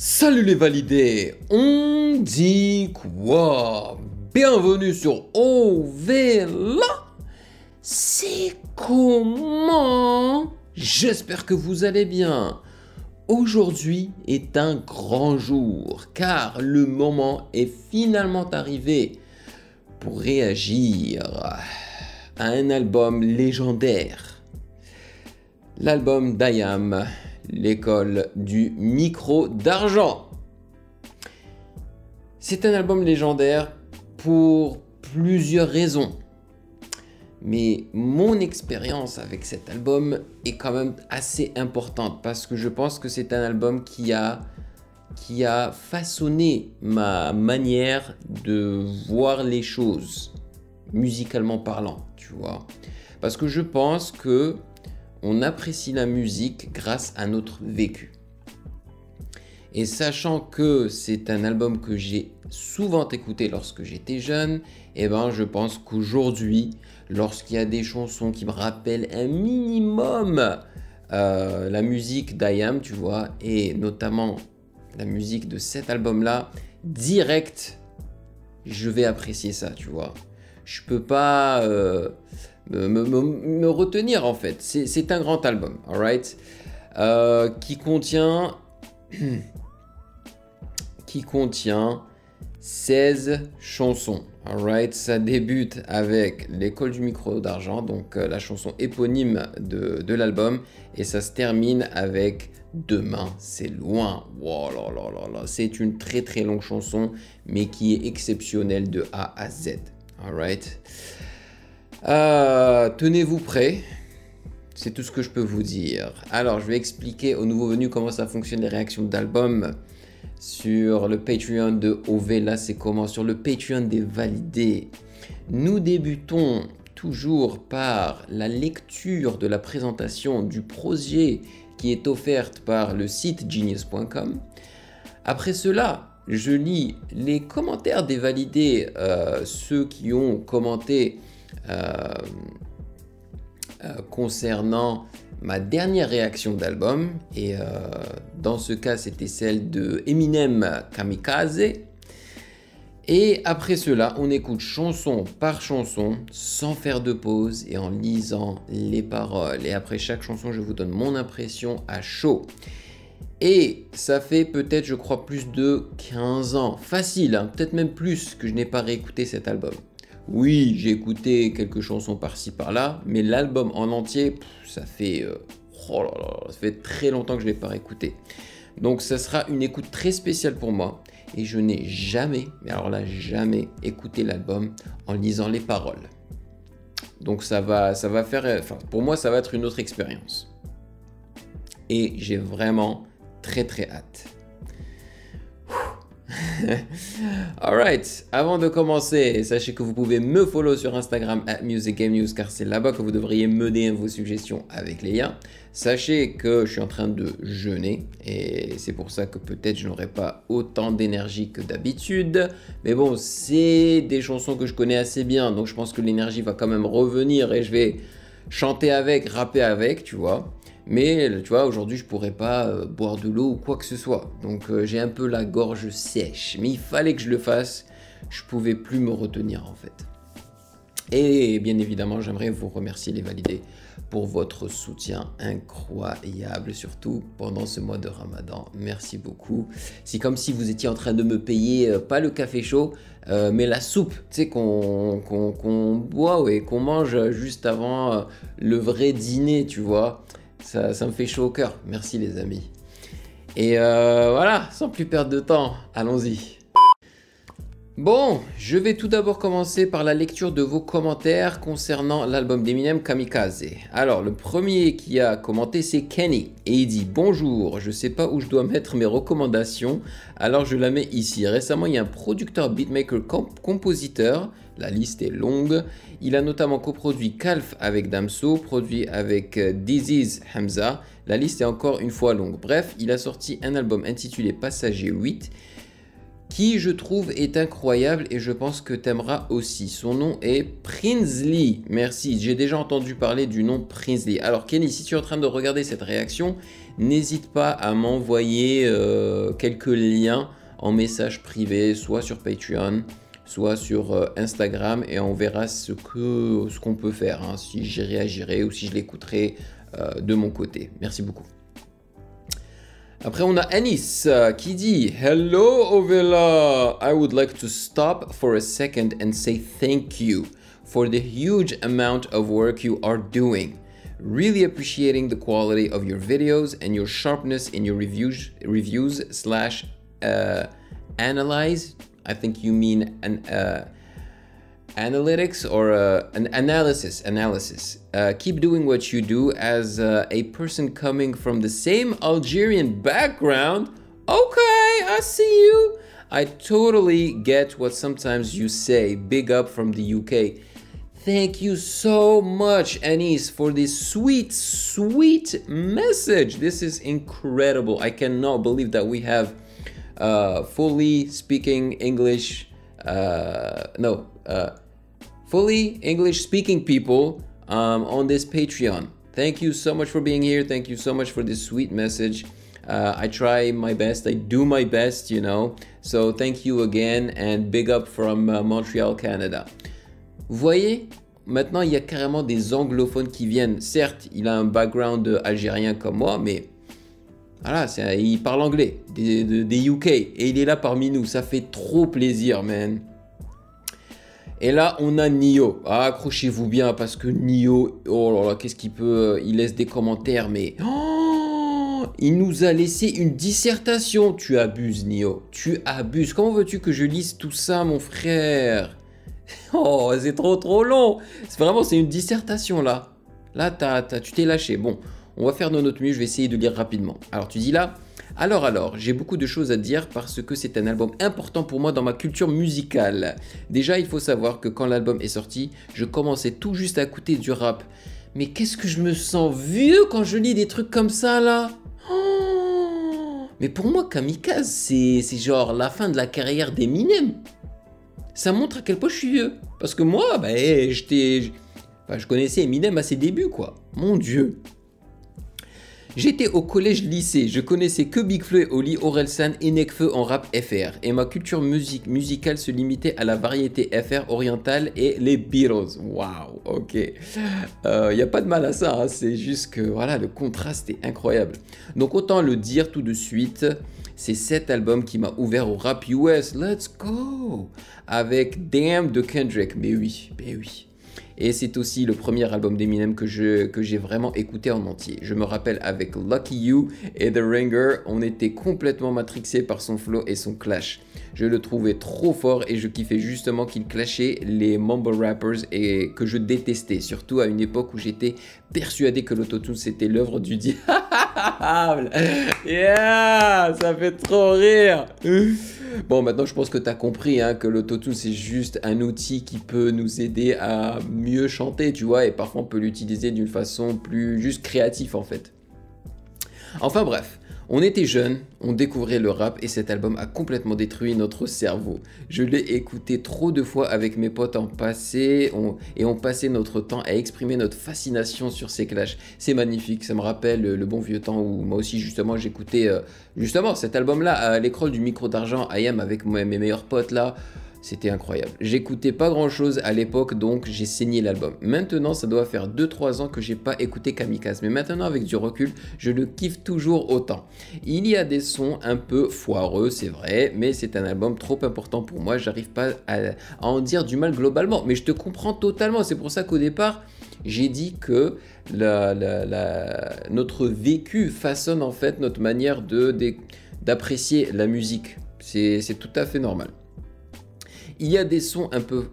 Salut les validés, on dit quoi? Bienvenue sur OVLA. C'est comment? J'espère que vous allez bien. Aujourd'hui est un grand jour car le moment est finalement arrivé pour réagir à un album légendaire. L'album d'IAM, l'école du micro d'argent. C'est un album légendaire pour plusieurs raisons. Mais mon expérience avec cet album est quand même assez importante parce que je pense que c'est un album qui a façonné ma manière de voir les choses, musicalement parlant, tu vois. Parce que je pense que on apprécie la musique grâce à notre vécu. Et sachant que c'est un album que j'ai souvent écouté lorsque j'étais jeune, je pense qu'aujourd'hui, lorsqu'il y a des chansons qui me rappellent un minimum la musique d'IAM, tu vois, et notamment la musique de cet album-là, direct, je vais apprécier ça, tu vois. Je peux pas me retenir en fait. C'est un grand album, alright, qui contient 16 chansons. Alright, ça débute avec l'école du micro d'argent, donc la chanson éponyme de l'album, et ça se termine avec Demain c'est loin. Wow, là, là, là, là. C'est une très très longue chanson, mais qui est exceptionnelle de A à Z. Alright. Tenez-vous prêts, c'est tout ce que je peux vous dire. Alors, je vais expliquer aux nouveaux venus comment ça fonctionne les réactions d'albums sur le Patreon de OV. Là, c'est comment? Sur le Patreon des validés. Nous débutons toujours par la lecture de la présentation du projet qui est offerte par le site genius.com. Après cela, je lis les commentaires des validés, ceux qui ont commenté concernant ma dernière réaction d'album, et dans ce cas c'était celle de Eminem Kamikaze. Et après cela on écoute chanson par chanson sans faire de pause et en lisant les paroles, et après chaque chanson je vous donne mon impression à chaud. Et ça fait peut-être, je crois, plus de 15 ans, facile, hein, peut-être même plus, que je n'ai pas réécouté cet album. Oui, j'ai écouté quelques chansons par-ci par-là, mais l'album en entier, ça fait ça fait très longtemps que je ne l'ai pas réécouté. Donc ça sera une écoute très spéciale pour moi, et je n'ai jamais, mais alors là jamais, écouté l'album en lisant les paroles. Donc ça va faire, pour moi ça va être une autre expérience. Et j'ai vraiment très très hâte. Alright, avant de commencer, sachez que vous pouvez me follow sur Instagram @musicgamenews, car c'est là-bas que vous devriez me donner vos suggestions avec les liens. Sachez que je suis en train de jeûner et c'est pour ça que peut-être je n'aurai pas autant d'énergie que d'habitude. Mais bon, c'est des chansons que je connais assez bien, donc je pense que l'énergie va quand même revenir et je vais chanter avec, rapper avec, tu vois. Mais tu vois, aujourd'hui je pourrais pas boire de l'eau ou quoi que ce soit. Donc j'ai un peu la gorge sèche. Mais il fallait que je le fasse. Je pouvais plus me retenir en fait. Et bien évidemment, j'aimerais vous remercier les validés pour votre soutien incroyable, surtout pendant ce mois de Ramadan. Merci beaucoup. C'est comme si vous étiez en train de me payer, pas le café chaud, mais la soupe, tu sais, qu'on boit et qu'on mange juste avant le vrai dîner, tu vois. Ça me fait chaud au cœur. Merci les amis. Et voilà, sans plus perdre de temps, allons-y. Bon, je vais tout d'abord commencer par la lecture de vos commentaires concernant l'album d'Eminem Kamikaze. Alors, le premier qui a commenté, c'est Kenny. Et il dit « Bonjour, je sais pas où je dois mettre mes recommandations, alors je la mets ici. Récemment, il y a un producteur, beatmaker, compositeur. La liste est longue. Il a notamment coproduit Calf avec Damso, produit avec Disease Hamza. La liste est encore une fois longue. Bref, il a sorti un album intitulé Passager 8. qui je trouve est incroyable et je pense que t'aimeras aussi. Son nom est Prinsley. Merci, j'ai déjà entendu parler du nom Prinsley. Alors Kenny, si tu es en train de regarder cette réaction, n'hésite pas à m'envoyer quelques liens en message privé, soit sur Patreon, soit sur Instagram, et on verra ce qu'on peut faire, hein, si j'y réagirai ou si je l'écouterai de mon côté. Merci beaucoup. Après, on a Anis qui dit « Hello Ovela, I would like to stop for a second and say thank you for the huge amount of work you are doing. Really appreciating the quality of your videos and your sharpness in your reviews / analyze. I think you mean analytics or an analysis. Keep doing what you do. As a person coming from the same Algerian background, okay, I see you. I totally get what sometimes you say. Big up from the UK. Thank you so much, Anis, for this sweet, sweet message. This is incredible. I cannot believe that we have fully speaking English, fully English speaking people on this Patreon. Thank you so much for being here. Thank you so much for this sweet message. I try my best. I do my best, you know. So thank you again and big up from Montreal, Canada. Vous voyez, maintenant il y a carrément des anglophones qui viennent. Certes, il a un background algérien comme moi, mais voilà, il parle anglais, des UK, et il est là parmi nous. Ça fait trop plaisir, man. Et là, on a Nio. Ah, accrochez-vous bien parce que Nio, oh là là, qu'est-ce qu'il peut... il laisse des commentaires, mais... Oh, il nous a laissé une dissertation. Tu abuses, Nio. Tu abuses. Comment veux-tu que je lise tout ça, mon frère? Oh, c'est trop long. C'est une dissertation, là. Là, tu t'es lâché. Bon, on va faire de notre mieux. Je vais essayer de lire rapidement. Alors, tu dis là... Alors, j'ai beaucoup de choses à dire parce que c'est un album important pour moi dans ma culture musicale. Déjà, il faut savoir que quand l'album est sorti, je commençais tout juste à écouter du rap. Mais qu'est-ce que je me sens vieux quand je lis des trucs comme ça, là. Oh, mais pour moi, Kamikaze, c'est genre la fin de la carrière d'Eminem. Ça montre à quel point je suis vieux. Parce que moi, je connaissais Eminem à ses débuts, quoi. Mon Dieu. J'étais au collège-lycée, je connaissais que Big Flo et Oli, Orelsan et Nekfeu en rap FR. Et ma culture musicale se limitait à la variété FR orientale et les Beatles. Waouh, ok. Y a pas de mal à ça, hein, c'est juste que voilà, le contraste est incroyable. Donc autant le dire tout de suite, c'est cet album qui m'a ouvert au rap US. Let's go! Avec Damn de Kendrick. Mais oui. Et c'est aussi le premier album d'Eminem que j'ai vraiment écouté en entier. Je me rappelle avec Lucky You et The Ringer, on était complètement matrixé par son flow et son clash. Je le trouvais trop fort et je kiffais justement qu'il clashait les mumble rappers et que je détestais. Surtout à une époque où j'étais persuadé que l'autotune c'était l'œuvre du diable. Yeah, ça fait trop rire. Bon, maintenant je pense que tu as compris hein, que l'autotune c'est juste un outil qui peut nous aider à mieux chanter, tu vois, et parfois on peut l'utiliser d'une façon plus juste créative en fait. Enfin bref, on était jeunes, on découvrait le rap et cet album a complètement détruit notre cerveau. Je l'ai écouté trop de fois avec mes potes on passait notre temps à exprimer notre fascination sur ces clashs. C'est magnifique, ça me rappelle le bon vieux temps où moi aussi justement j'écoutais cet album-là à l'école du micro d'argent IM avec mes meilleurs potes là. C'était incroyable. J'écoutais pas grand chose à l'époque donc j'ai saigné l'album. Maintenant ça doit faire 2-3 ans que j'ai pas écouté Kamikaze. Mais maintenant avec du recul je le kiffe toujours autant. Il y a des sons un peu foireux c'est vrai. Mais c'est un album trop important pour moi. J'arrive pas à en dire du mal globalement. Mais je te comprends totalement. C'est pour ça qu'au départ j'ai dit que notre vécu façonne en fait notre manière d'apprécier la musique. C'est tout à fait normal. Il y a des sons un peu...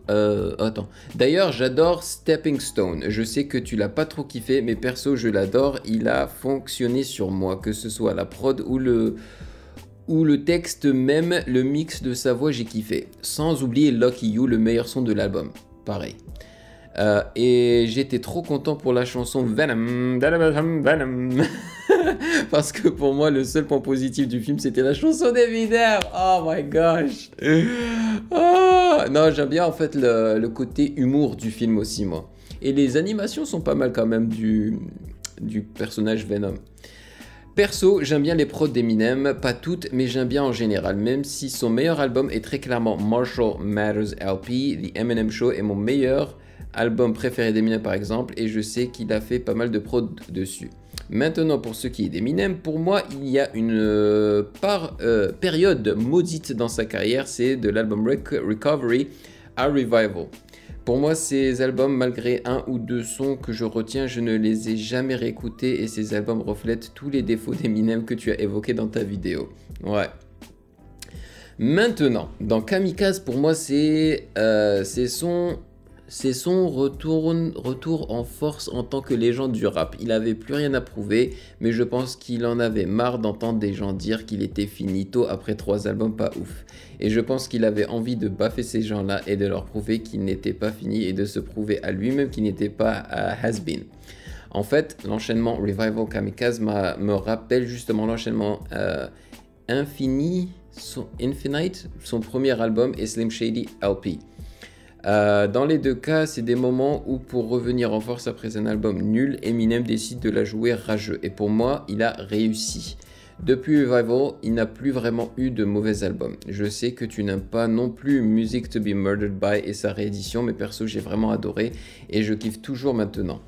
attends. D'ailleurs, j'adore Stepping Stone. Je sais que tu l'as pas trop kiffé, mais perso, je l'adore. Il a fonctionné sur moi, que ce soit la prod ou le texte même, le mix de sa voix, j'ai kiffé. Sans oublier Lucky You, le meilleur son de l'album. Pareil. Et j'étais trop content pour la chanson Venom. Parce que pour moi, le seul point positif du film, c'était la chanson d'Eminem. Oh my gosh. Oh, non, j'aime bien en fait le côté humour du film aussi, moi. Et les animations sont pas mal quand même du personnage Venom. Perso, j'aime bien les prods d'Eminem, pas toutes, mais j'aime bien en général, même si son meilleur album est très clairement Marshall Mathers LP, The Eminem Show est mon meilleur album préféré d'Eminem par exemple, et je sais qu'il a fait pas mal de prods dessus. Maintenant, pour ce qui est d'Eminem, pour moi, il y a une période maudite dans sa carrière, c'est de l'album Recovery à Revival. Pour moi, ces albums, malgré un ou deux sons que je retiens, je ne les ai jamais réécoutés et ces albums reflètent tous les défauts d'Eminem que tu as évoqués dans ta vidéo. Ouais. Maintenant, dans Kamikaze, pour moi, c'est son retour en force en tant que légende du rap. Il avait plus rien à prouver, mais je pense qu'il en avait marre d'entendre des gens dire qu'il était finito après 3 albums pas ouf. Et je pense qu'il avait envie de baffer ces gens-là et de leur prouver qu'il n'était pas fini et de se prouver à lui-même qu'il n'était pas has-been. En fait, l'enchaînement Revival Kamikaze me rappelle justement l'enchaînement Infinite, son premier album, et Slim Shady LP. Dans les deux cas, c'est des moments où pour revenir en force après un album nul, Eminem décide de la jouer rageux. Et pour moi, il a réussi. Depuis Revival, il n'a plus vraiment eu de mauvais albums. Je sais que tu n'aimes pas non plus Music to be Murdered by et sa réédition, mais perso j'ai vraiment adoré et je kiffe toujours maintenant.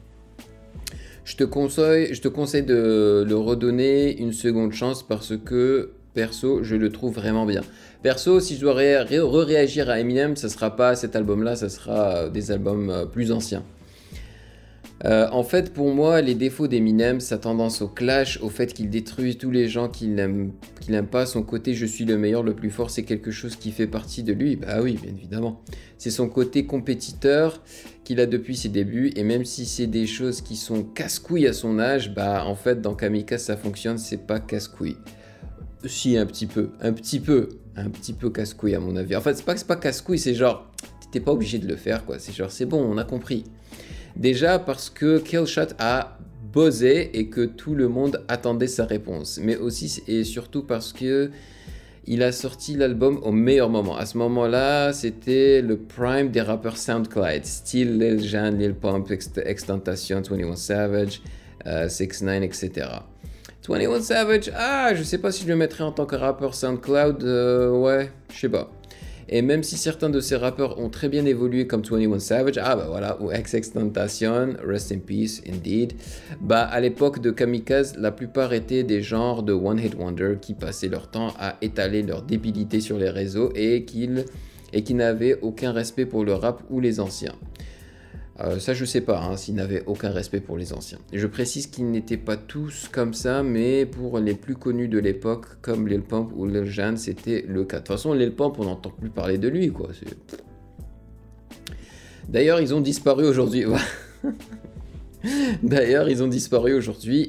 Je te conseille de le redonner une seconde chance parce que perso je le trouve vraiment bien. Perso, si je dois réagir à Eminem, ça sera pas cet album-là, ça sera des albums plus anciens. En fait, pour moi, les défauts d'Eminem, sa tendance au clash, au fait qu'il détruise tous les gens qu'il n'aime pas, son côté je suis le meilleur, le plus fort, c'est quelque chose qui fait partie de lui. Bah oui, bien évidemment. C'est son côté compétiteur qu'il a depuis ses débuts, et même si c'est des choses qui sont casse-couilles à son âge, bah en fait, dans Kamikaze, ça fonctionne, c'est pas casse-couille. Si, un petit peu casse-couille à mon avis. En fait, c'est pas casse-couille, c'est genre, t'étais pas obligé de le faire, quoi. C'est genre, c'est bon, on a compris. Déjà parce que Killshot a buzzé et que tout le monde attendait sa réponse. Mais aussi et surtout parce que il a sorti l'album au meilleur moment. À ce moment-là, c'était le prime des rappeurs SoundCloud. Style, Lil Jon, Lil Pump, XXXTentacion, 21 Savage, 6ix9ine, etc. 21 Savage, je sais pas si je le mettrais en tant que rappeur SoundCloud, ouais, je sais pas. Et même si certains de ces rappeurs ont très bien évolué comme 21 Savage, bah voilà, ou XXXTentacion, Rest in Peace, Indeed, bah à l'époque de Kamikaze, la plupart étaient des genres de One Hit Wonder qui passaient leur temps à étaler leur débilité sur les réseaux et qui n'avaient aucun respect pour le rap ou les anciens. Ça je sais pas s'ils n'avaient aucun respect pour les anciens. Je précise qu'ils n'étaient pas tous comme ça, mais pour les plus connus de l'époque, comme Lil Pump ou Lil Jon, c'était le cas. De toute façon, Lil Pump, on n'entend plus parler de lui, quoi. D'ailleurs, ils ont disparu aujourd'hui.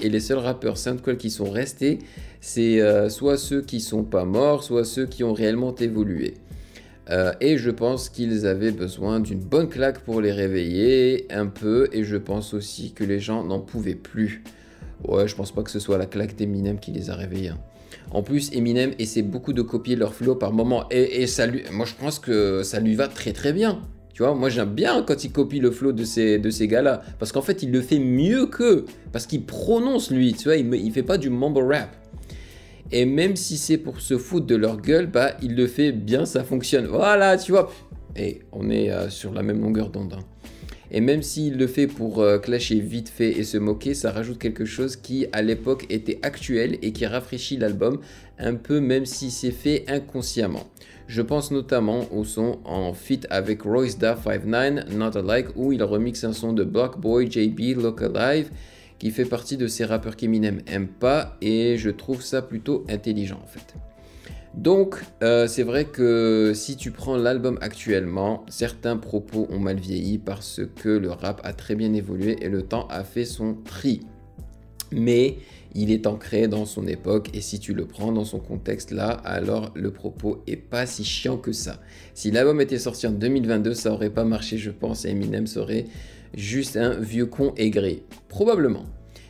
Et les seuls rappeurs SoundCloud qui sont restés, c'est soit ceux qui sont pas morts, soit ceux qui ont réellement évolué. Et je pense qu'ils avaient besoin d'une bonne claque pour les réveiller un peu, et je pense aussi que les gens n'en pouvaient plus. Ouais, je pense pas que ce soit la claque d'Eminem qui les a réveillés. En plus, Eminem essaie beaucoup de copier leur flow par moment, et ça lui, moi je pense que ça lui va très très bien. Tu vois, moi j'aime bien quand il copie le flow de ces gars-là, parce qu'en fait il le fait mieux qu'eux, parce qu'il prononce lui, tu vois, il fait pas du mumble rap. Et même si c'est pour se foutre de leur gueule, bah il le fait bien, ça fonctionne. Voilà, tu vois. Et on est sur la même longueur d'onde. Et même s'il le fait pour clasher vite fait et se moquer, ça rajoute quelque chose qui à l'époque était actuel et qui rafraîchit l'album un peu, même si c'est fait inconsciemment. Je pense notamment au son en feat avec Royce Da 5'9", Not Alike, où il remixe un son de Block Boy, JB, Look Alive, qui fait partie de ces rappeurs qu'Eminem aime pas, et je trouve ça plutôt intelligent en fait. Donc c'est vrai que si tu prends l'album actuellement, certains propos ont mal vieilli parce que le rap a très bien évolué et le temps a fait son tri. Mais il est ancré dans son époque, et si tu le prends dans son contexte là, alors le propos est pas si chiant que ça. Si l'album était sorti en 2022, ça aurait pas marché je pense, et Eminem serait juste un vieux con aigri, probablement.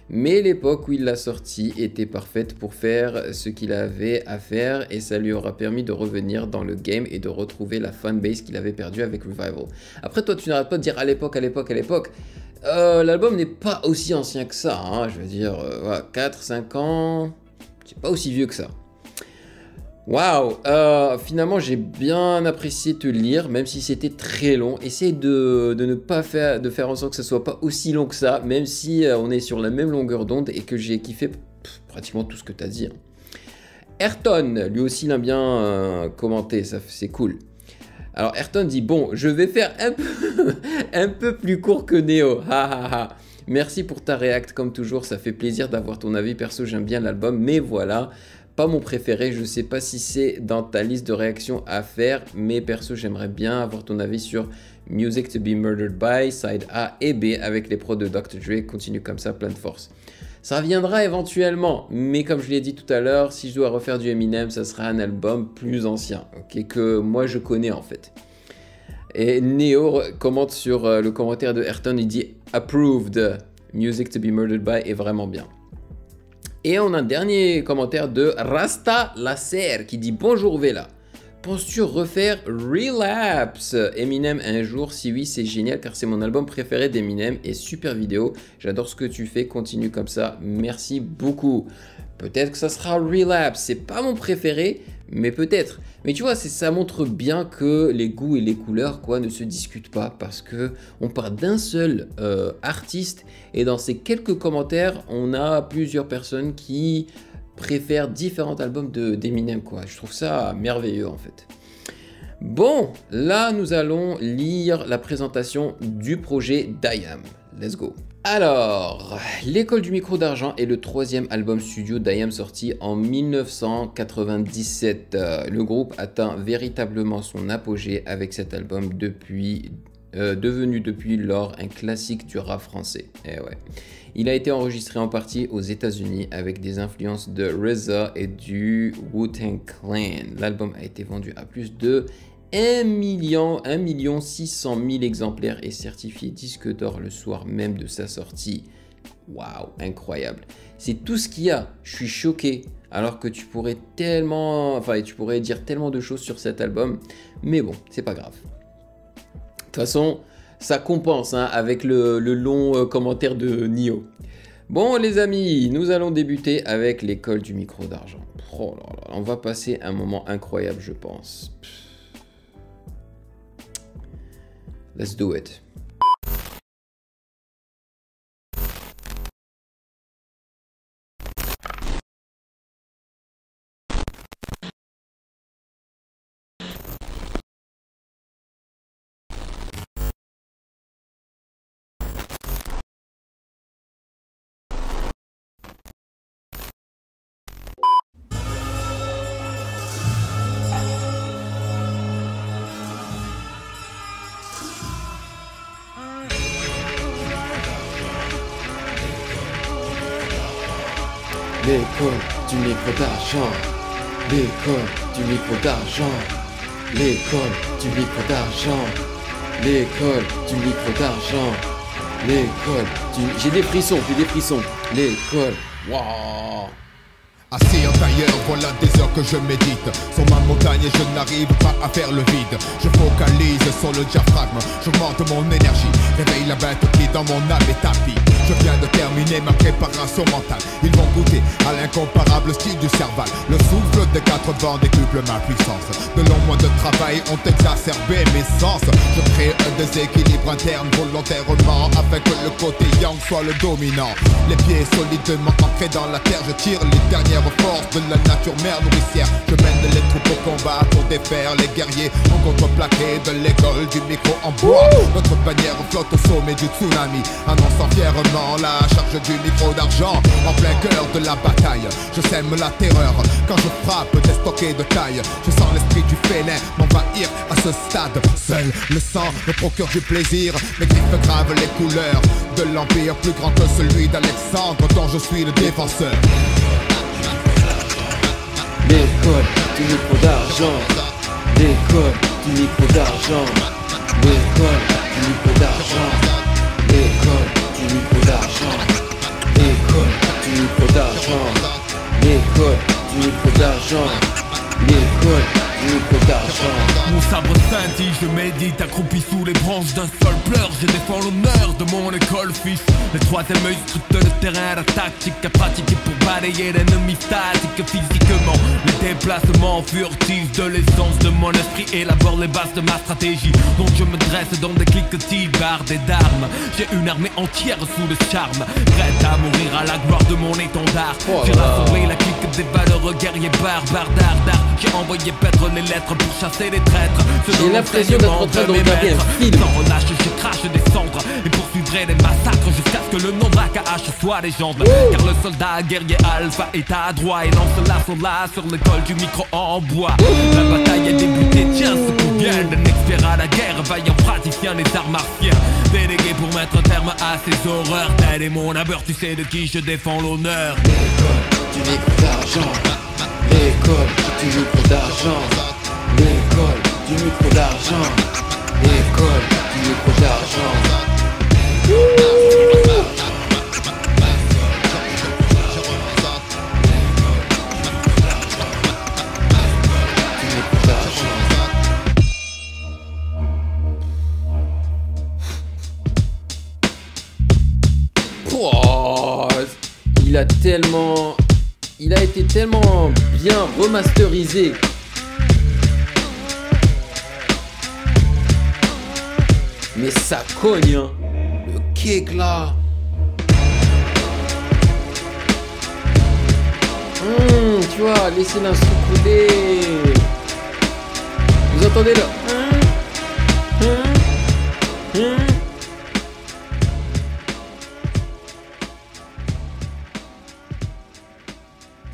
Mais l'époque où il l'a sorti était parfaite pour faire ce qu'il avait à faire et ça lui aura permis de revenir dans le game et de retrouver la fanbase qu'il avait perdue avec Revival. Après toi tu n'arrêtes pas de dire à l'époque, à l'époque, à l'époque. L'album n'est pas aussi ancien que ça, hein, je veux dire, voilà, 4-5 ans, c'est pas aussi vieux que ça. Waouh, finalement j'ai bien apprécié te lire, même si c'était très long. Essaye de ne pas faire en sorte que ce soit pas aussi long que ça, même si on est sur la même longueur d'onde et que j'ai kiffé pratiquement tout ce que tu as dit. Hein. Ayrton, lui aussi il a bien commenté, ça c'est cool. Alors Ayrton dit, bon, je vais faire un peu plus court que Neo, ha ha ha. Merci pour ta réact, comme toujours, ça fait plaisir d'avoir ton avis, perso j'aime bien l'album, mais voilà, pas mon préféré, je sais pas si c'est dans ta liste de réactions à faire, mais perso j'aimerais bien avoir ton avis sur Music to be Murdered By, Side A et B avec les prods de Dr. Dre, continue comme ça, plein de force. Ça reviendra éventuellement, mais comme je l'ai dit tout à l'heure, si je dois refaire du Eminem, ça sera un album plus ancien, ok, que moi je connais en fait. Et Neo commente sur le commentaire de Ayrton, il dit « Approved, Music to be Murdered By est vraiment bien ». Et on a un dernier commentaire de Rasta Lasser qui dit « Bonjour Vela, penses-tu refaire Relapse Eminem un jour? Si oui, c'est génial car c'est mon album préféré d'Eminem et super vidéo. J'adore ce que tu fais, continue comme ça. Merci beaucoup. » Peut-être que ça sera Relapse. C'est pas mon préféré, mais peut-être. Mais tu vois, ça montre bien que les goûts et les couleurs quoi, ne se discutent pas parce que on part d'un seul artiste et dans ces quelques commentaires, on a plusieurs personnes qui préfère différents albums d'Eminem quoi. Je trouve ça merveilleux en fait. Bon, là nous allons lire la présentation du projet d'IAM. Let's go. Alors, L'école du micro d'argent est le 3e album studio d'IAM sorti en 1997. Le groupe atteint véritablement son apogée avec cet album devenu depuis lors un classique du rap français. Eh ouais. Il a été enregistré en partie aux États-Unis avec des influences de RZA et du Wu-Tang Clan. L'album a été vendu à plus de 1 600 000 exemplaires et certifié disque d'or le soir même de sa sortie. Waouh, incroyable. C'est tout ce qu'il y a. Je suis choqué. Alors que tu pourrais dire tellement de choses sur cet album. Mais bon, c'est pas grave. De toute façon, ça compense hein, avec le long commentaire de Nio. Bon les amis, nous allons débuter avec l'école du micro d'argent. Oh là là, on va passer un moment incroyable je pense. Let's do it. L'école du micro d'argent. L'école du micro d'argent. L'école du micro d'argent. L'école du micro d'argent. L'école du... J'ai des frissons, L'école. Waouh. Assis en tailleur, voilà des heures que je médite sur ma montagne et je n'arrive pas à faire le vide. Je focalise sur le diaphragme, j'augmente mon énergie, réveille la bête qui dans mon âme est tapis. Je viens de terminer ma préparation mentale. Ils vont goûter à l'incomparable style du Serval. Le souffle des 4 vents décuple ma puissance. De longs mois de travail ont exacerbé mes sens. Je crée un déséquilibre interne volontairement afin que le côté yang soit le dominant. Les pieds solidement ancrés dans la terre, je tire les dernières forces de la nature mère nourricière. Je mène les troupes au combat pour défaire les guerriers en contreplaqué de l'école du micro en bois. Notre bannière flotte au sommet du tsunami, annonçant fièrement la charge du micro d'argent. En plein cœur de la bataille, je sème la terreur quand je frappe des stockés de taille. Je sens l'esprit du félin m'envahir à ce stade. Seul le sang me procure du plaisir. Mes griffes gravent les couleurs de l'empire plus grand que celui d'Alexandre dont je suis le défenseur. L'école du micro d'argent. L'école du micro d'argent. L'école du micro d'argent. L'école du micro d'argent. L'école d'argent. L'école du micro d'argent. L'école du micro d'argent. Mon sabre scintille, je médite, accroupi sous les branches d'un seul pleur. Je défends l'honneur de mon école, fils. Le troisième œil scrute le terrain, la tactique à pratiquer pour balayer l'ennemi statique physiquement. Le déplacement furtif de l'essence de mon esprit élabore les bases de ma stratégie. Donc je me dresse dans des cliquetis bardés d'armes. J'ai une armée entière sous le charme, prête à mourir à la gloire de mon étendard. J'ai rassemblé la clique des valeureux guerriers barbares d'art. J'ai envoyé paître les lettres pour chasser les traîtres. J'ai l'impression d'être en train de regarder un film. Sans relâche, je crache des cendres et poursuivrai les massacres jusqu'à ce que le nom d'AKH soit légende. Car le soldat guerrier alpha est à droit et lance l'assaut là sur l'école du micro en bois. La bataille est débutée, tiens ce coup vient d'un expert à la guerre, vaillant praticien des arts martiens. Délégué pour mettre un terme à ces horreurs. Tel est mon abeur, tu sais de qui je défends l'honneur. L'école du micro d'argent. L'école du micro d'argent. L'école du micro d'argent. L'école du micro d'argent. Oh, il a été tellement bien remasterisé. Mais ça cogne, hein. Le cake là. Tu vois, laissez l'instru couler. Vous entendez là?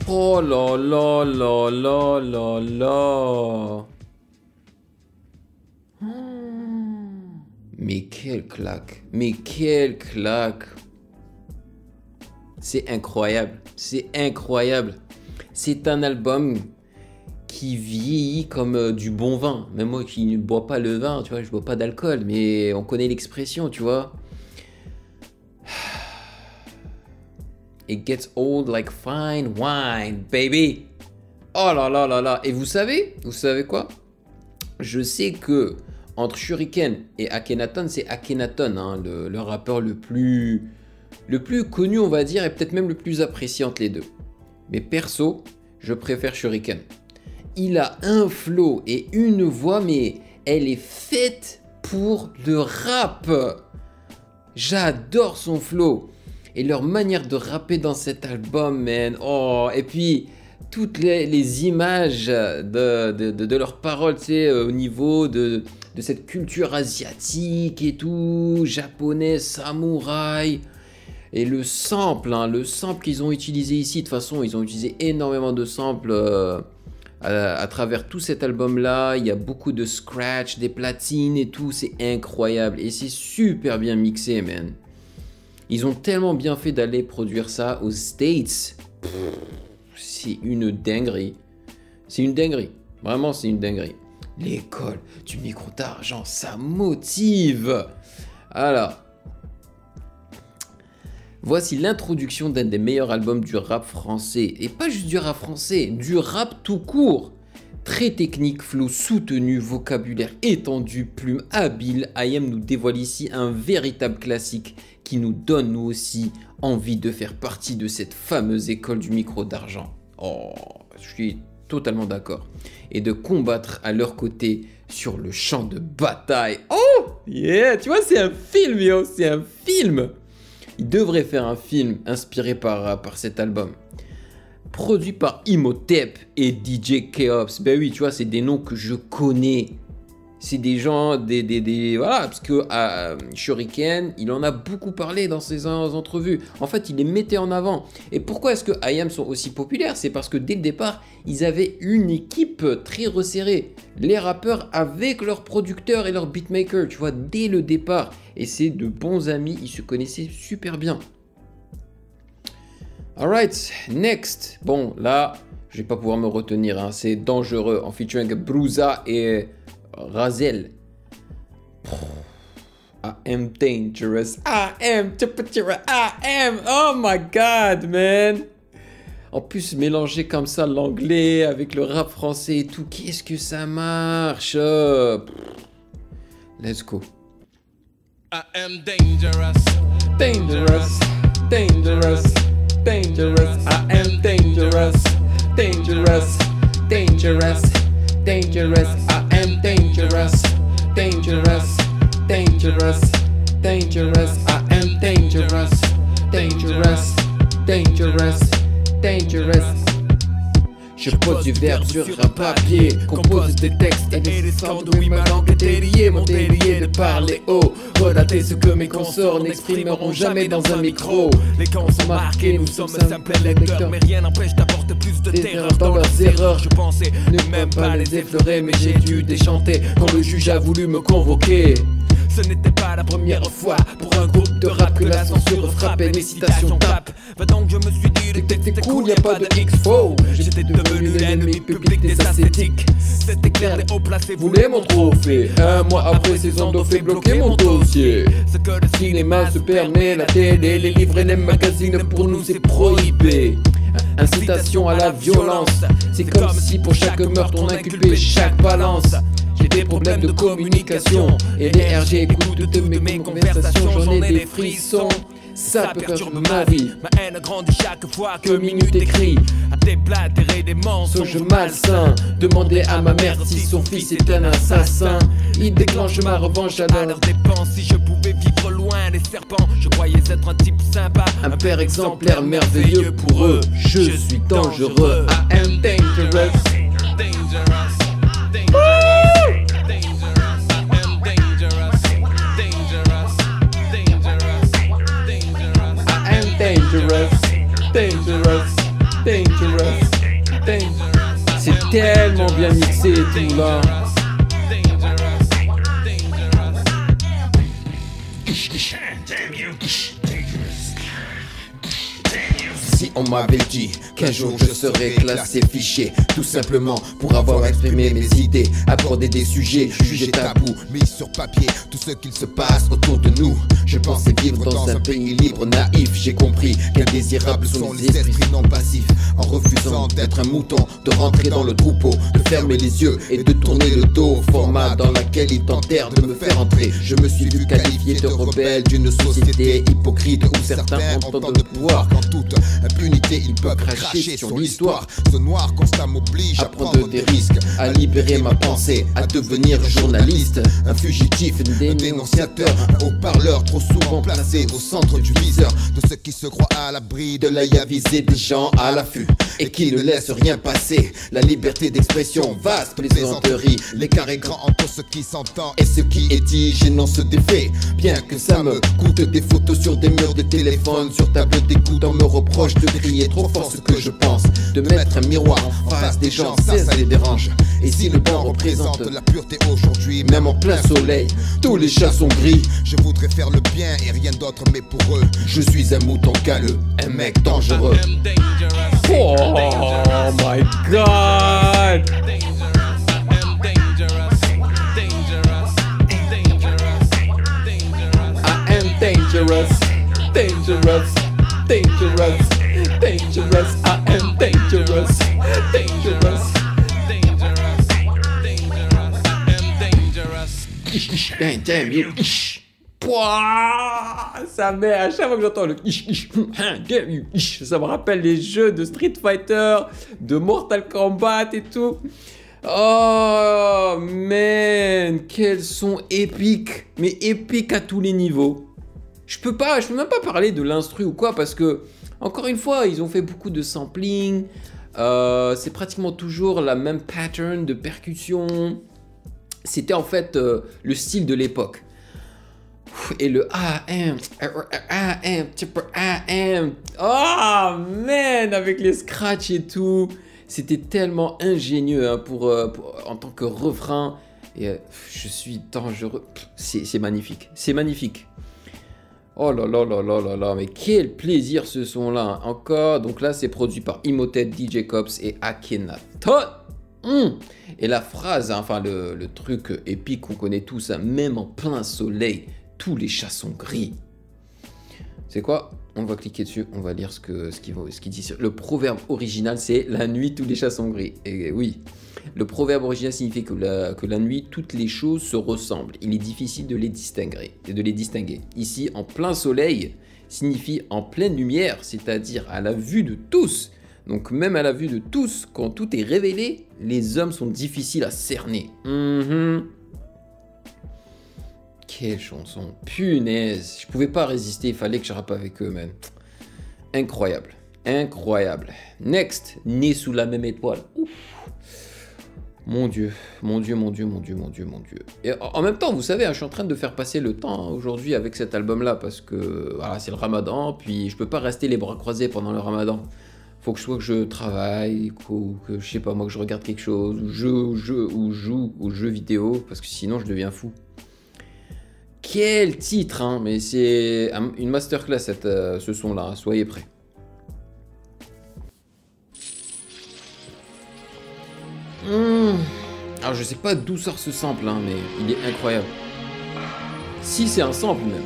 Oh là là là là là là. Mais quelle claque. Mais quelle claque. C'est incroyable. C'est incroyable. C'est un album qui vieillit comme du bon vin. Même moi qui ne bois pas le vin, tu vois, je bois pas d'alcool, mais on connaît l'expression, tu vois. It gets old like fine wine, baby. Oh là là là là. Et vous savez quoi? Je sais que entre Shuriken et Akhenaton, c'est Akhenaton, hein, le rappeur le plus connu, on va dire, et peut-être même le plus apprécié entre les deux. Mais perso, je préfère Shuriken. Il a un flow et une voix, mais elle est faite pour le rap. J'adore son flow. Et leur manière de rapper dans cet album, man. Oh, et puis, toutes les images de leurs paroles, tu sais, au niveau de cette culture asiatique et tout, japonais, samouraï. Et le sample qu'ils ont utilisé ici, de toute façon, ils ont utilisé énormément de samples à travers tout cet album-là. Il y a beaucoup de scratch, des platines et tout, c'est incroyable. Et c'est super bien mixé, man. Ils ont tellement bien fait d'aller produire ça aux States. C'est une dinguerie. C'est une dinguerie. Vraiment, c'est une dinguerie. L'école du micro d'argent, ça motive. Alors, voici l'introduction d'un des meilleurs albums du rap français. Et pas juste du rap français, du rap tout court. Très technique, flow soutenu, vocabulaire étendu, plume habile. IAM nous dévoile ici un véritable classique qui nous donne nous aussi envie de faire partie de cette fameuse école du micro d'argent. Oh, je suis totalement d'accord. Et de combattre à leur côté sur le champ de bataille. Oh, yeah, tu vois, c'est un film, yo, c'est un film. Il devrait faire un film inspiré par cet album. Produit par Imhotep et DJ Keops. Ben oui, tu vois, c'est des noms que je connais. C'est des gens, voilà, parce que Shuriken, il en a beaucoup parlé dans ses entrevues. En fait, il les mettait en avant. Et pourquoi est-ce que IAM sont aussi populaires? C'est parce que dès le départ, ils avaient une équipe très resserrée. Les rappeurs avec leurs producteurs et leurs beatmakers, tu vois, dès le départ. Et c'est de bons amis, ils se connaissaient super bien. Alright, next. Bon, là, je vais pas pouvoir me retenir, hein. C'est Dangereux en featuring Bruza et Razel. I am dangerous. I am. Oh my god, man. En plus, mélanger comme ça l'anglais avec le rap français et tout, qu'est-ce que ça marche? Let's go. I am dangerous. Dangerous, dangerous, dangerous. I am dangerous, dangerous, dangerous, dangerous. I am dangerous, dangerous, dangerous, dangerous. I am dangerous, dangerous, dangerous, dangerous. Je pose du verbe sur un papier, compose des textes et des histoires de oui, ma langue est déliée, mon délié de parler haut, relater ce que mes consorts n'exprimeront jamais dans un micro. Les camps sont marqués, nous sommes simples lecteurs, mais rien n'empêche d'apporter plus de terreur dans leurs erreurs. Je pensais ne même pas les effleurer, mais j'ai dû déchanter quand le juge a voulu me convoquer. Ce n'était pas la première fois pour un groupe de rap que la censure frappait, les citations tapent. Va donc, je me suis dit, le texte est cool, y'a pas de X-Faux. J'étais devenu l'ennemi public des ascétiques. C'était clair, les hauts placés voulaient mon trophée. Un mois après, ces endos fait bloquer mon dossier. Ce que le cinéma se permet, la télé, les livres et les magazines pour nous c'est prohibé. Incitation à la violence, c'est comme si pour chaque meurtre on inculpait chaque balance. J'ai des problèmes de communication et les RG écoutent de mes conversations, j'en ai des frissons. Ça perturbe ma vie, ma haine grandit chaque fois que minute écrit à déblatérer des mensonges malsains. Demandez à ma mère si son fils est un assassin. Il déclenche ma revanche à leur dépense. Si je pouvais vivre loin des serpents, je croyais être un type sympa, un père exemplaire merveilleux pour eux. Je suis dangereux, I am dangerous. Dangerous, dangerous, dangerous, dangerous. C'est tellement bien mixé et tout là. Si on m'avait dit qu'un jour je serais classé fiché, tout simplement pour avoir exprimé mes idées, aborder des sujets jugés tabous, mis sur papier tout ce qu'il se passe autour de nous. Je pensais vivre dans un pays libre, naïf. J'ai compris qu'indésirables sont les esprits non passifs. En refusant d'être un mouton, de rentrer dans le troupeau, de fermer les yeux et de tourner le dos au format dans lequel ils tentèrent de me faire entrer. Je me suis vu qualifié de rebelle d'une société hypocrite où certains ont de pouvoir. Qu'en toute impunité ils peuvent cracher sur l'histoire. Ce noir constat m'oblige à prendre des risques, à libérer ma pensée, à devenir journaliste. Un fugitif, un dénonciateur, un haut-parleur trop souvent placé au centre du viseur de ceux qui se croient à l'abri de l'œil avisé des gens à l'affût et qui ne laissent rien passer. La liberté d'expression, vaste plaisanterie. L'écart est grand entre ce qui s'entend et ce qui est dit. J'énonce des faits, bien que ça me coûte des photos sur des murs de téléphone, sur table d'écoute. On me reproche de crier trop fort ce que je pense, de mettre un miroir en face des gens, ça les dérange. Et si le banc représente la pureté aujourd'hui, même en plein soleil, tous les chats sont gris. Je voudrais faire le bien et rien d'autre, mais pour eux, je suis un mouton caleux, un mec dangereux. Oh my god! I am dangerous, dangerous, dangerous, dangerous. I am dangerous, dangerous, dangerous. Damn you. Ça met à chaque fois que j'entends le ça me rappelle les jeux de Street Fighter, de Mortal Kombat et tout. Oh man, quels sons épiques, mais épiques à tous les niveaux. Je peux même pas parler de l'instru ou quoi parce que encore une fois, ils ont fait beaucoup de sampling. C'est pratiquement toujours la même pattern de percussion. C'était en fait le style de l'époque. Et le AM, oh man, avec les scratchs et tout, c'était tellement ingénieux hein, en tant que refrain. Et je suis dangereux, c'est magnifique, c'est magnifique. Oh là là là là là là, mais quel plaisir ce son là, hein. Encore, donc là c'est produit par Imhotep, DJ Cops et Akhenaton. Et la phrase, hein, enfin le truc épique qu'on connaît tous, hein, même en plein soleil, tous les chats sont gris. C'est quoi? On va cliquer dessus, on va lire ce qu'il dit. Le proverbe original, c'est « La nuit, tous les chats sont gris ». Et oui, le proverbe original signifie que la nuit, toutes les choses se ressemblent. Il est difficile de les distinguer. Ici, en plein soleil, signifie en pleine lumière, c'est-à-dire à la vue de tous. Donc même à la vue de tous, quand tout est révélé, les hommes sont difficiles à cerner. Quelle chanson, punaise, je pouvais pas résister, il fallait que je rappe avec eux, man. Incroyable, incroyable. Next, né sous la même étoile. Ouf. Mon Dieu, mon Dieu, mon Dieu, mon Dieu, mon Dieu, mon Dieu. Et en même temps, vous savez, hein, je suis en train de faire passer le temps aujourd'hui avec cet album-là parce que voilà, c'est le Ramadan, puis je peux pas rester les bras croisés pendant le Ramadan. Faut que je travaille, que je sais pas moi, que je regarde quelque chose, ou joue aux jeux vidéo, parce que sinon je deviens fou. Quel titre, hein, mais c'est une masterclass ce son-là, hein, soyez prêts. Alors je sais pas d'où sort ce sample, hein, mais il est incroyable. Si c'est un sample même.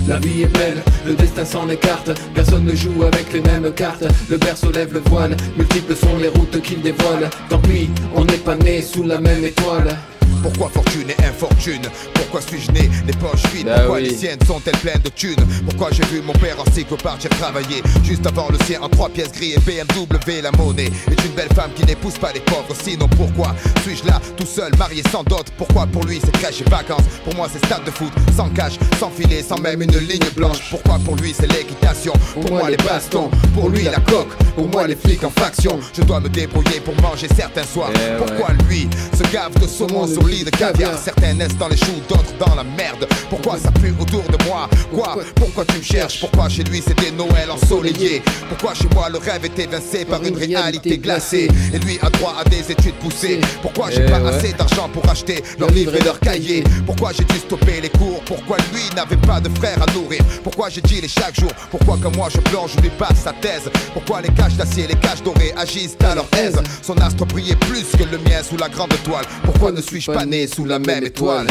La vie est belle, le destin s'en écarte. Personne ne joue avec les mêmes cartes. Le berceau lève le voile, multiples sont les routes qu'il dévoile. Tant pis, on n'est pas né sous la même étoile. Pourquoi fortune et infortune? Pourquoi suis-je né les poches vides? Pourquoi les siennes sont-elles pleines de thunes? Pourquoi j'ai vu mon père en cycle partir travailler juste avant le sien en 3 pièces gris et BMW? La monnaie est une belle femme qui n'épouse pas les pauvres. Sinon pourquoi suis-je là tout seul, marié sans dot? Pourquoi pour lui c'est crèche et vacances? Pour moi c'est stade de foot, sans cash, sans filet, sans même une ligne blanche. Pourquoi pour lui c'est l'équitation? Pour moi les bastons, pour lui la coque, pour moi les flics en faction. Je dois me débrouiller pour manger certains soirs. Pourquoi lui se gave de saumon sur de caviar? Certains naissent dans les choux, d'autres dans la merde. Pourquoi ça pue autour de moi? Pourquoi tu me cherches? Pourquoi chez lui c'est des Noëls ensoleillés? Pourquoi chez moi le rêve est évincé par une réalité glacée? Et lui a droit à des études poussées. Pourquoi j'ai pas assez d'argent pour acheter leurs livres et leurs cahiers? Pourquoi j'ai dû stopper les cours? Pourquoi lui n'avait pas de frère à nourrir? Pourquoi j'ai dit les chaque jour? Pourquoi comme moi je plonge, je lui passe sa thèse? Pourquoi les caches d'acier, les caches dorées agissent à leur aise? Son astre brillait plus que le mien sous la grande toile. Pourquoi ne suis-je pas né sous la même étoile?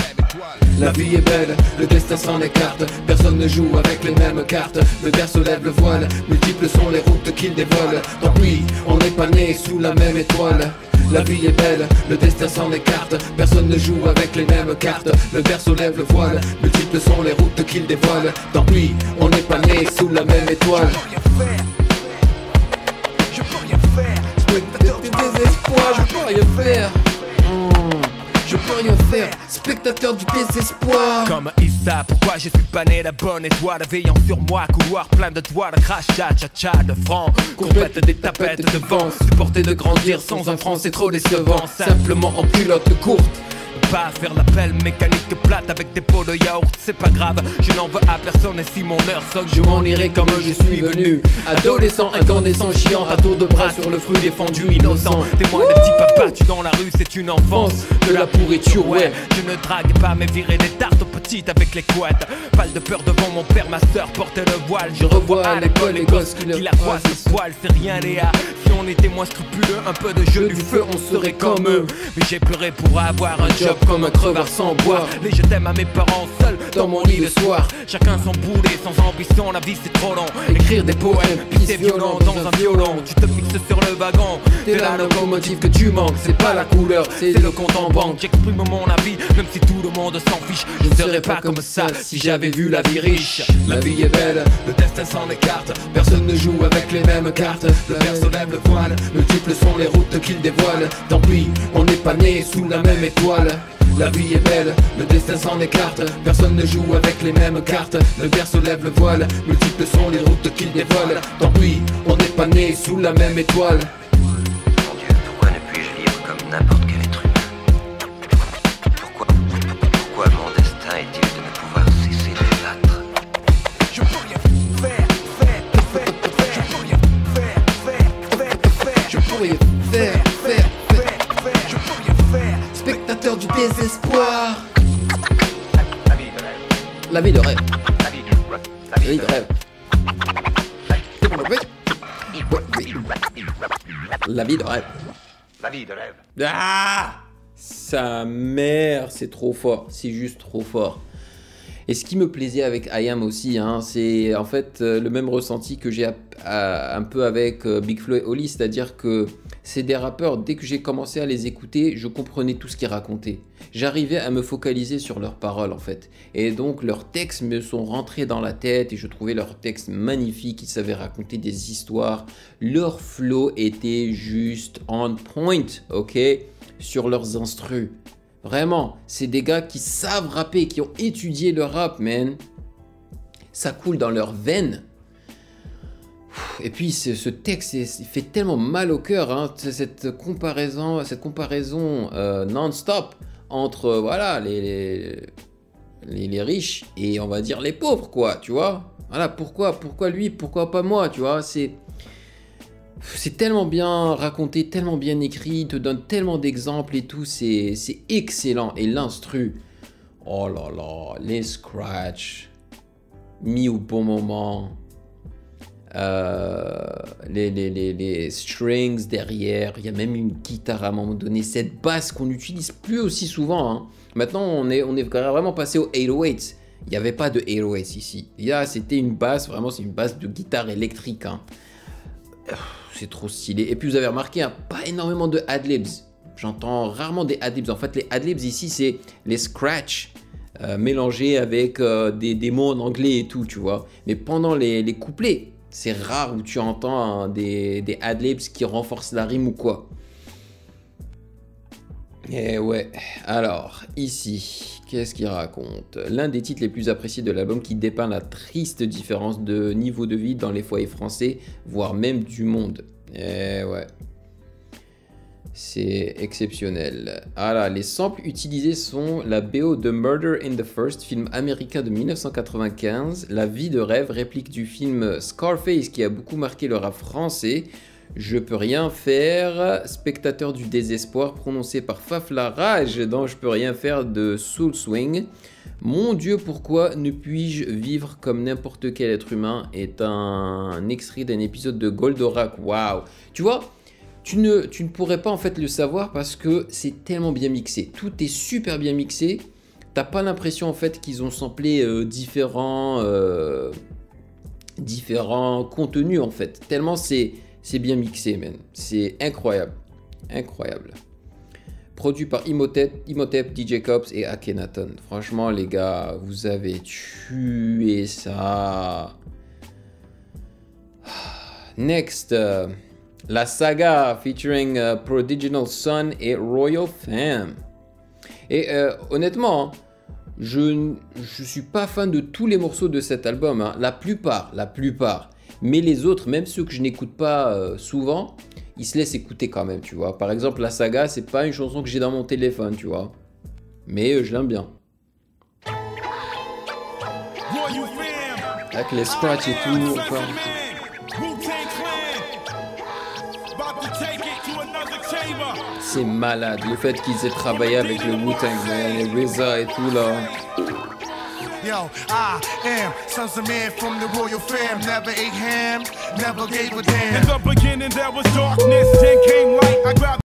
La vie est belle, le destin s'en écarte. Personne ne joue avec les mêmes cartes. Le berceau lève le voile, multiples sont les routes qu'il dévole. Tant pis, on n'est pas né sous la même étoile. La vie est belle, le destin s'en écarte. Personne ne joue avec les mêmes cartes. Le berceau lève le voile, multiples sont les routes qu'il dévole. Tant pis, on n'est pas né sous la même étoile. Je peux rien faire, spectateur du désespoir, je peux rien faire. Je peux rien faire, spectateur du désespoir. Comme Issa, pourquoi je suis pas né la bonne étoile? Veillant sur moi, couloir plein de toiles, crachat, cha-cha de francs, courbette des tapettes de vent. Supporter de grandir sans un franc, c'est trop décevant. Simplement en culotte courte. Pas faire l'appel mécanique plate avec des pots de yaourt, c'est pas grave, je n'en veux à personne. Et si mon heure sonne, je m'en irai comme je suis venu. Adolescent, incandescent, chiant, à tour de bras sur le fruit défendu, innocent. Témoin de petit papa, tu dans la rue, c'est une enfance. De la pourriture, ouais, je ne drague pas, mais virer des tartes aux petites avec les couettes. Pas de peur devant mon père, ma soeur portait le voile. Je revois à l'école les gosses qui la croisent ce poil, c'est rien Léa. Si on était moins scrupuleux, un peu de jeu du feu, on serait comme eux. Mais j'ai pleuré pour avoir un job comme un crevard sans bois. Les je t'aime à mes parents seuls dans mon lit le soir. Chacun son boulet, sans ambition, la vie c'est trop long. Écrire des poèmes, puis c'est violent dans un violon. Tu te fixes sur le wagon, t'es la locomotive que tu manques. C'est pas la couleur, c'est le compte en banque. J'exprime mon avis, même si tout le monde s'en fiche. Je ne serais pas comme ça si j'avais vu la vie riche. La vie est belle, le destin s'en écarte. Personne ne joue avec les mêmes cartes. Le berceau lève le voile, multiples sont les routes qu'il dévoile. Tant pis, on n'est pas né sous la même étoile. La vie est belle, le destin s'en écarte. Personne ne joue avec les mêmes cartes. Le berceau lève le voile, multiples sont les routes qu'il dévole. Tant pis, on n'est pas né sous la même étoile. Mon Dieu, pourquoi ne puis-je vivre comme n'importe quel être humain? Pourquoi mon destin est-il de ne pouvoir cesser de battre? Je peux rien faire. Je peux rien faire. Je peux rien faire. Je peux rien faire. Spectateur du désespoir. La vie de rêve. La vie de rêve. La vie de rêve. La vie de rêve. Ah, sa mère, c'est trop fort. C'est juste trop fort. Et ce qui me plaisait avec IAM aussi, hein, c'est en fait le même ressenti que j'ai un peu avec Big Flo et Oli, c'est-à-dire que c'est des rappeurs, dès que j'ai commencé à les écouter, je comprenais tout ce qu'ils racontaient. J'arrivais à me focaliser sur leurs paroles en fait. Et donc leurs textes me sont rentrés dans la tête et je trouvais leurs textes magnifiques, ils savaient raconter des histoires. Leur flow était juste on point, ok, sur leurs instrus. Vraiment, c'est des gars qui savent rapper, qui ont étudié le rap, man. Ça coule dans leurs veines. Et puis ce texte, il fait tellement mal au cœur, hein, cette comparaison non-stop entre voilà, les riches et on va dire les pauvres, quoi, tu vois. Voilà, pourquoi lui, pourquoi pas moi, tu vois, c'est tellement bien raconté, tellement bien écrit, il te donne tellement d'exemples et tout, c'est excellent. Et l'instru, oh là là, les scratchs mis au bon moment, les strings derrière, il y a même une guitare à un moment donné, cette basse qu'on n'utilise plus aussi souvent, hein. Maintenant on est vraiment passé au 808, il n'y avait pas de 808 ici, c'était une basse, vraiment c'est une basse de guitare électrique, hein. C'est trop stylé. Et puis vous avez remarqué, hein, pas énormément de adlibs. J'entends rarement des adlibs. En fait, les adlibs ici, c'est les scratchs mélangés avec des mots en anglais et tout, tu vois. Mais pendant les couplets, c'est rare où tu entends hein, des adlibs qui renforcent la rime ou quoi. Et ouais, alors, ici, qu'est-ce qu'il raconte? L'un des titres les plus appréciés de l'album qui dépeint la triste différence de niveau de vie dans les foyers français, voire même du monde. Et ouais, c'est exceptionnel. Ah là, les samples utilisés sont la BO de Murder in the First, film américain de 1995, La vie de rêve, réplique du film Scarface qui a beaucoup marqué le rap français, Je peux rien faire, Spectateur du désespoir, prononcé par Faf la Rage dans Je peux rien faire de Soul Swing. Mon Dieu, pourquoi ne puis-je vivre comme n'importe quel être humain est un extrait d'un épisode de Goldorak. Waouh! Tu vois, tu ne pourrais pas en fait le savoir parce que c'est tellement bien mixé. Tout est super bien mixé. T'as pas l'impression en fait qu'ils ont samplé différents contenus en fait. Tellement c'est bien mixé, man. C'est incroyable. Incroyable. Produit par Imhotep, DJ Cops et Akhenaton. Franchement, les gars, vous avez tué ça. Next, la saga featuring Prodigal Son et Royal Fam. Et honnêtement, je suis pas fan de tous les morceaux de cet album. Hein. La plupart. Mais les autres, même ceux que je n'écoute pas souvent, ils se laissent écouter quand même, tu vois. Par exemple, La Saga, c'est pas une chanson que j'ai dans mon téléphone, tu vois. Mais je l'aime bien. Avec les scratchs et tout. Enfin. C'est malade, le fait qu'ils aient travaillé avec le Wu-Tang, les RZA et tout là. Yo, I am sons of man from the royal fam. Never ate ham, never gave a damn. In the beginning there was darkness, then came light. I grabbed